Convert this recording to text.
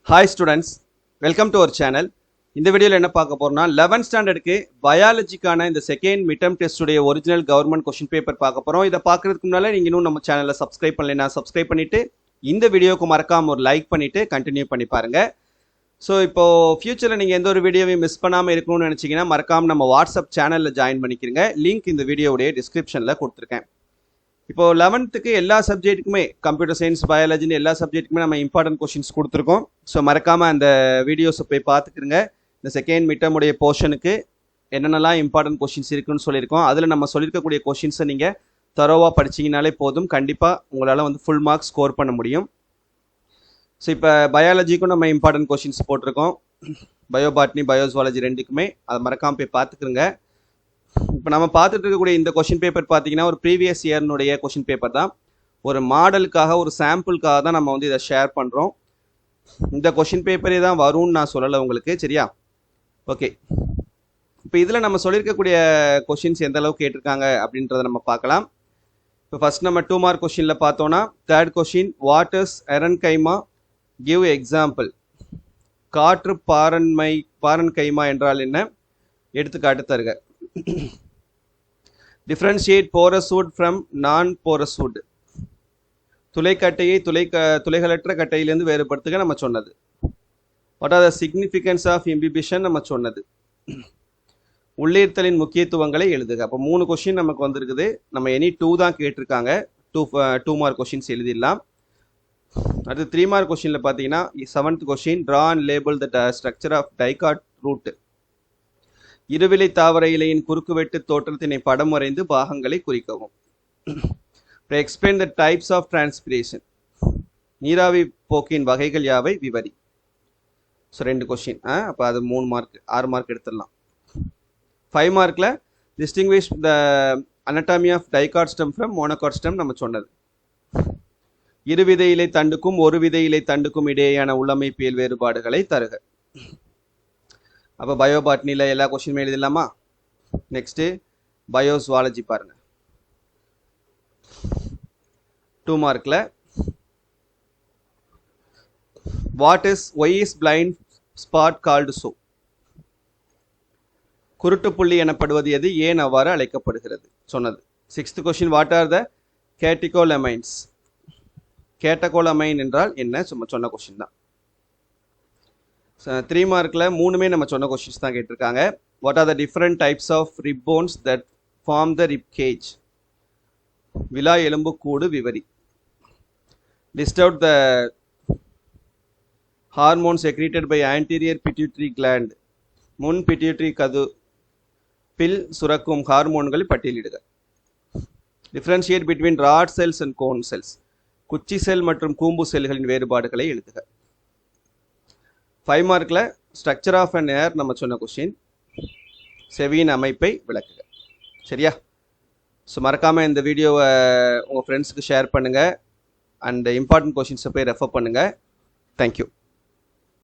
Hi students, welcome to our channel. இந்த வீடியோல என்ன பார்க்க போறோம்னா 11th ஸ்டாண்டர்டுக்கு பயாலஜிக்கான இந்த செகண்ட் மிட்டம் டெஸ்ட் உடைய ஒரிஜினல் கவர்மெண்ட் क्वेश्चन பேப்பர் பார்க்க போறோம். இத பார்க்கிறதுக்கு முன்னால நீங்க இன்னும் நம்ம சேனலை சப்ஸ்கிரைப் பண்ணலைனா சப்ஸ்கிரைப் பண்ணிட்டு இந்த வீடியோக்கு மறக்காம ஒரு லைக் பண்ணிட்டு கண்டினியூ பண்ணி பாருங்க. ஸோ இப்போ ஃபியூச்சரில் நீங்கள் எந்த ஒரு வீடியோவையும் மிஸ் பண்ணாமல் இருக்கணும்னு நினச்சிங்கன்னா மறக்காமல் நம்ம வாட்ஸ்அப் சேனலில் ஜாயின் பண்ணிக்கிறங்க. லிங்க் இந்த வீடியோவுடைய டிஸ்கிரிப்ஷனில் கொடுத்துருக்கேன். இப்போ 11th எல்லா சப்ஜெக்ட்டுக்குமே கம்ப்யூட்டர் சயின்ஸ் பயாலஜின்னு எல்லா சப்ஜெக்ட்டுக்குமே நம்ம இம்பார்ட்டன்ட் கொஷின்ஸ் கொடுத்துருக்கோம். ஸோ மறக்காமல் அந்த வீடியோஸை போய் பார்த்துக்கிறங்க. இந்த செகண்ட் மிட்டமுடைய போர்ஷனுக்கு என்னென்னலாம் இம்பார்ட்டன்ட் கொஷின்ஸ் இருக்குன்னு சொல்லியிருக்கோம். அதில் நம்ம சொல்லியிருக்கக்கூடிய கொஷின்ஸை நீங்கள் தரோவாக படிச்சிங்கனாலே போதும். கண்டிப்பாக உங்களால் வந்து ஃபுல் மார்க்ஸ் ஸ்கோர் பண்ண முடியும். ஸோ இப்போ பயாலஜிக்கும் நம்ம இம்பார்ட்டன்ட் கொஷின்ஸ் போட்டிருக்கோம். பயோபாட்னி பயோசுவாலஜி ரெண்டுக்குமே அதை மறக்காமல் போய் பார்த்துக்குறங்க. இப்போ நம்ம பார்த்துட்டு இருக்கக்கூடிய இந்த கொஷின் பேப்பர் பார்த்தீங்கன்னா ஒரு ப்ரீவியஸ் இயர்னுடைய கொஷின் பேப்பர் தான். ஒரு மாடலுக்காக ஒரு சாம்பிளுக்காக தான் நம்ம வந்து இதை ஷேர் பண்ணுறோம். இந்த கொஷின் பேப்பரே தான் வரும்னு நான் சொல்லலை உங்களுக்கு, சரியா? ஓகே, இப்போ இதில் நம்ம சொல்லியிருக்கக்கூடிய கொஷின்ஸ் எந்த அளவுக்கு கேட்டிருக்காங்க அப்படின்றத நம்ம பார்க்கலாம். இப்போ ஃபர்ஸ்ட் நம்ம 2 மார்க் கொஷினில் பார்த்தோன்னா third question, what is aerenchyma, give example. காற்று பாரன்கைமா என்றால் என்ன, எடுத்துக்காட்டு தருக. Differentiate porous wood from non porous wood. துளைக்கட்டையை துளைகளற்ற கட்டையிலிருந்து வேறுபடுத்துக நம்ம சொன்னது. What are the significance of imbibition நம்ம சொன்னது. உள்ளீர்த்தலின் முக்கியத்துவங்களை எழுதுக. அப்போ 3 கொஷின் நமக்கு வந்திருக்குது. நம்ம எனி 2 தான் கேட்டிருக்காங்க. 2 மார்க் கொஷின்ஸ் எழுதிடலாம். அடுத்து 3 மார்க் கொஷினில் பார்த்தீங்கன்னா 7th question, draw and label the structure of dicot root. இருவிலை தாவர இலையின் குறுக்குவெட்டு தோற்றத்தினை படம் வரைந்து பாகங்களை குறிக்கவும். Explain the types of transpiration. நீராவி போக்கின் வகைகள் யாவை விவரி. So 2 question. அப்போ அது 3 மார்க், 6 மார்க் எடுத்துடலாம். 5 மார்க்கில் distinguish the anatomy of dicot stem from monocot stem நம்ம சொன்னது. இருவிதை இலை தண்டுக்கும் ஒரு விதை இலை தண்டுக்கும் இடையேயான உள்ளமைப்பியல் வேறுபாடுகளை தருக. அப்போ பயோபாட்னியில் எல்லா கொஸ்டினுமே எழுதிடலாமா? நெக்ஸ்ட்டு பயோசுவாலஜி பாருங்க. 2 மார்க்கில் why is blind spot called so. குருட்டுப்புள்ளி எனப்படுவது எது, ஏன் அவ்வாறு அழைக்கப்படுகிறது சொன்னது. 6th question, what are the catecholamines. Catecholamine என்றால் என்ன சொன்ன கொஸ்டின் தான். 3 மார்க்கில் 3மே நம்ம சொன்ன கொஸ்டின்ஸ் தான் கேட்டிருக்காங்க. What are the different types of rib bones that form the rib cage. விலா எலும்பு கூடு விவரி. List out the hormone secreted by anterior pituitary gland. முன் பிட்யூட்டரி பில் சுரக்கும் ஹார்மோன்களை பட்டியலிடுக. Differentiate between rod cells and cone cells. குச்சி செல் மற்றும் கூம்பு செல்களின் வேறுபாடுகளை எழுதுக. 5 மார்க்கில் ஸ்ட்ரக்சர் ஆஃப் அன் ஏர் நம்ம சொன்ன கொஸ்டின். செவியின் அமைப்பை விளக்குக. சரியா? ஸோ மறக்காமல் இந்த வீடியோவை உங்கள் ஃப்ரெண்ட்ஸுக்கு ஷேர் பண்ணுங்கள். அண்ட் இம்பார்ட்டன்ட் கொஸ்டின்ஸை போய் ரெஃபர் பண்ணுங்கள். தேங்க்யூ.